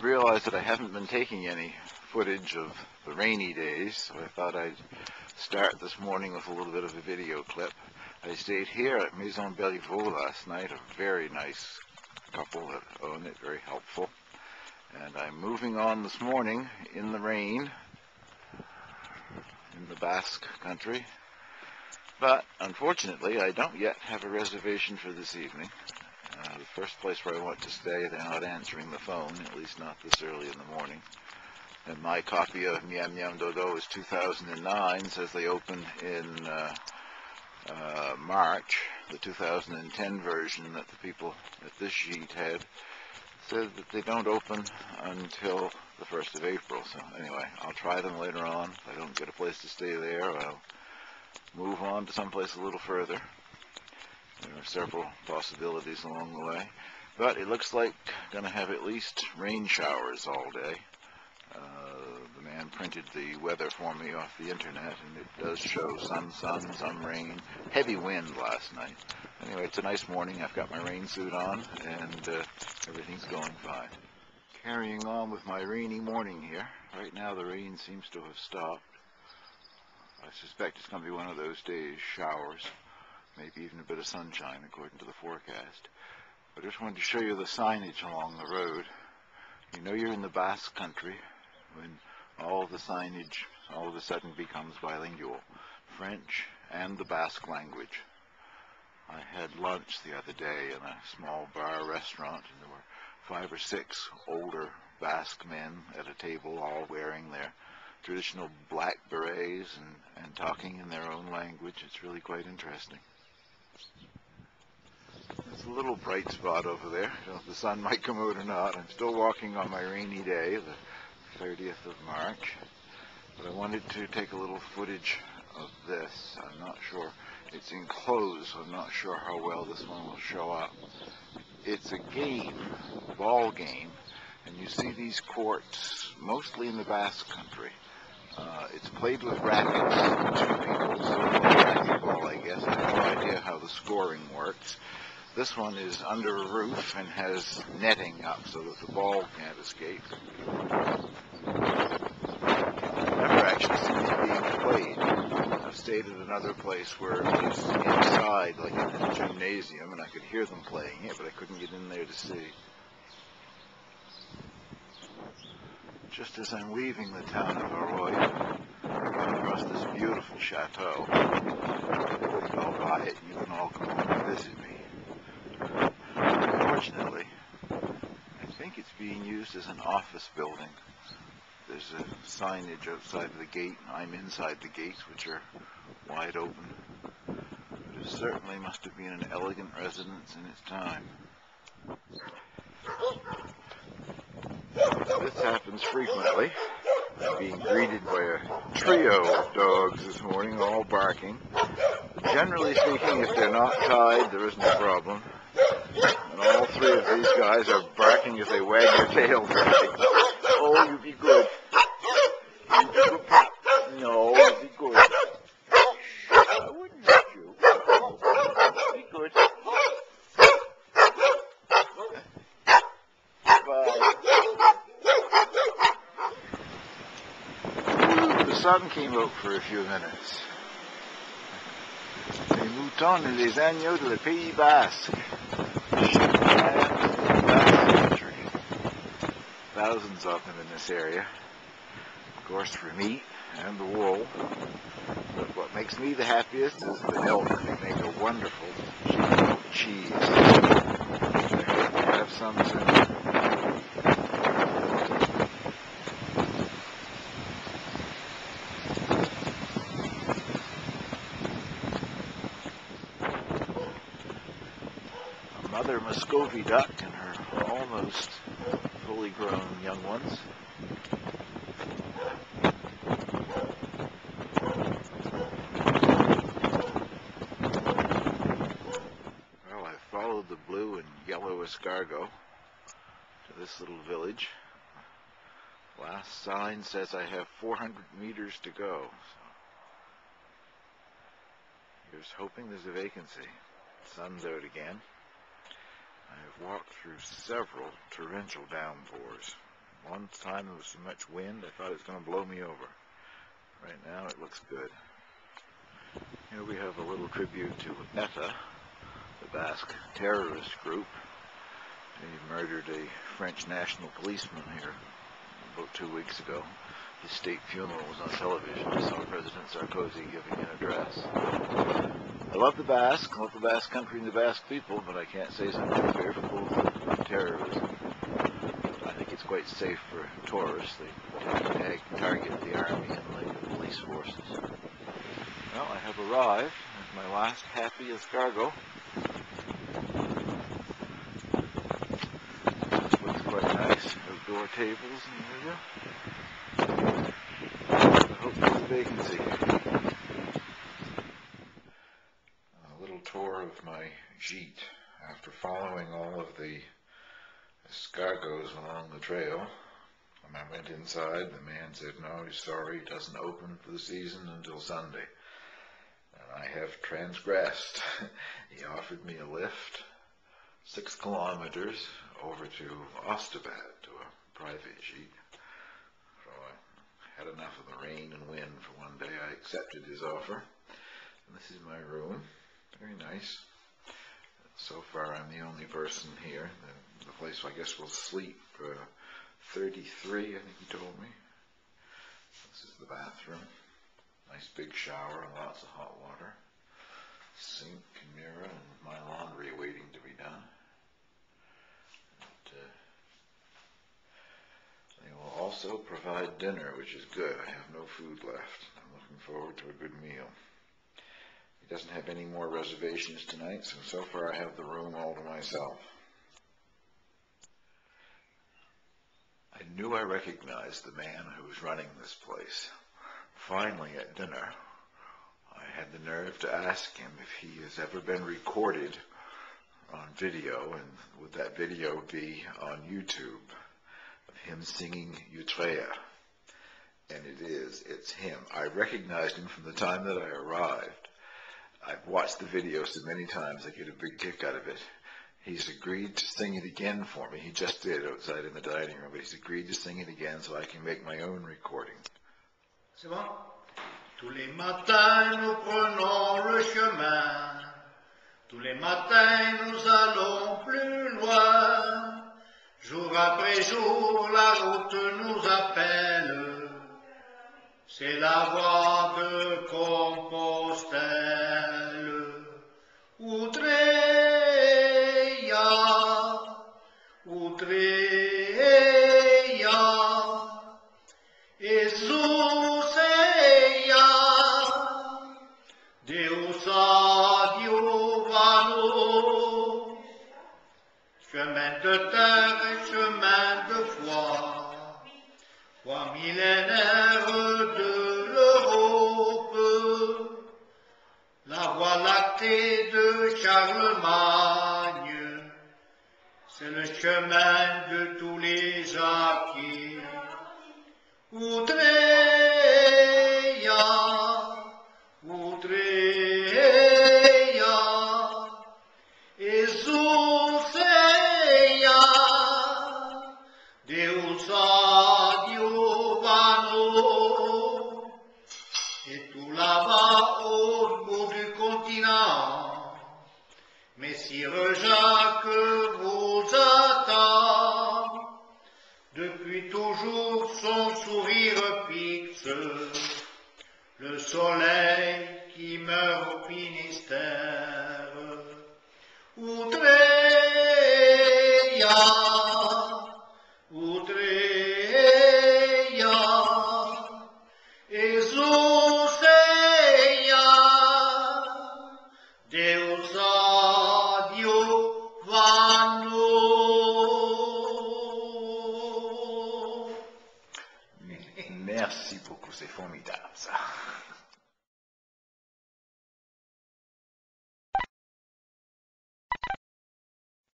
realized that I haven't been taking any footage of the rainy days, so I thought I'd start this morning with a little bit of a video clip. I stayed here at Maison Bellevaux last night, a very nice couple that own it, very helpful. And I'm moving on this morning in the rain in the Basque country. But unfortunately, I don't yet have a reservation for this evening. The first place where I want to stay, they're not answering the phone, at least not this early in the morning. And my copy of Miam Miam Dodo is 2009, says they open in March. The 2010 version that the people at this sheet had said that they don't open until the 1st of April. So anyway, I'll try them later on. If I don't get a place to stay there, I'll move on to someplace a little further. There are several possibilities along the way, but it looks like going to have at least rain showers all day. The man printed the weather for me off the internet, and it does show some sun, some rain, heavy wind last night. Anyway, it's a nice morning. I've got my rain suit on, and everything's going fine. Carrying on with my rainy morning here. Right now the rain seems to have stopped. I suspect it's going to be one of those days, showers. Maybe even a bit of sunshine according to the forecast. I just wanted to show you the signage along the road. You know you're in the Basque country when all the signage all of a sudden becomes bilingual, French and the Basque language. I had lunch the other day in a small bar restaurant, and there were 5 or 6 older Basque men at a table, all wearing their traditional black berets and talking in their own language. It's really quite interesting. There's a little bright spot over there. I don't know if the sun might come out or not. I'm still walking on my rainy day, the 30th of March. But I wanted to take a little footage of this. I'm not sure. It's enclosed, so I'm not sure how well this one will show up. It's a game, a ball game, and you see these courts mostly in the Basque country. It's played with rackets, 2 people, so it's like racquetball, I guess. I have no idea how the scoring works. This one is under a roof and has netting up so that the ball can't escape. I've never actually seen it being played. I've stayed at another place where it was inside, like in a gymnasium, and I could hear them playing it, but I couldn't get in there to see. Just as I'm leaving the town of Ultreia, I come across this beautiful chateau. I'll buy it. You can all come over and visit me. Unfortunately, I think it's being used as an office building. There's a signage outside of the gate. I'm inside the gates, which are wide open. But it certainly must have been an elegant residence in its time. This happens frequently. I'm being greeted by a trio of dogs this morning, all barking. Generally speaking, if they're not tied, there isn't a problem. And all 3 of these guys are barking as they wag their tails at me. Oh, you be good. You be good. No, you be good. I wouldn't hurt you. Be good. Bye. The sun came out for a few minutes. Les moutons et les agneaux de le Pays Basque. Country. Thousands of them in this area. Of course for meat and the wool. But what makes me the happiest is the milk. They make a wonderful cheese. I have some soon. Mother Muscovy duck and her almost fully grown young ones. Well, I followed the blue and yellow escargot to this little village. Last sign says I have 400 meters to go. So here's hoping there's a vacancy. Sun's out again. I have walked through several torrential downpours. One time there was so much wind, I thought it was going to blow me over. Right now it looks good. Here we have a little tribute to ETA, the Basque terrorist group. They murdered a French national policeman here about 2 weeks ago. His state funeral was on television. I saw President Sarkozy giving an address. I love the Basque country and the Basque people, but I can't say something fearful of terrorism. I think it's quite safe for tourists. They target the army and the police forces. Well, I have arrived at my last happy escargot. This looks quite nice. Outdoor tables and area. I hope there's a vacancy. A little tour of my gîte. After following all of the escargots along the trail, when I went inside, the man said, no, he's sorry, he doesn't open for the season until Sunday. And I have transgressed. He offered me a lift 6 kilometers over to Ostabat, to a private gîte. So I had enough of the rain and wind for one day. I accepted his offer. And this is my room. Very nice. So far I'm the only person here. The place, I guess, will sleep 33, I think he told me. This is the bathroom. Nice big shower and lots of hot water. Sink, mirror, and my laundry waiting to be done. They will also provide dinner, which is good. I have no food left. I'm looking forward to a good meal. He doesn't have any more reservations tonight, so far I have the room all to myself. I knew I recognized the man who was running this place. Finally, at dinner, I had the nerve to ask him if he has ever been recorded on video, and would that video be on YouTube, of him singing Ultreia. And it is. It's him. I recognized him from the time that I arrived. I've watched the video so many times, I get a big kick out of it. He's agreed to sing it again for me. He just did outside in the dining room, but he's agreed to sing it again so I can make my own recording. C'est bon? Tous les matins nous prenons le chemin. Tous les matins nous allons plus loin. Jour après jour la route nous appelle. C'est la voie de Compostelle. Ultreia, Jesus eia, Deus adiuvano. Chemin de terre et chemin de foi, foi millénaire de l'Europe, la voie lactée de Charlemagne, c'est le chemin de tous les acquis. Ultreia, Ultreia, Jesus eia, Deus adiuvano. Et tout là-bas au bout du continent, Messire Jacques vous attend. Depuis toujours son sourire fixe, le soleil qui meurt au Finistère. Ultreia, Ultreia, Jesus eia, Deus adiuvano. Merci beaucoup, c'est formidable ça.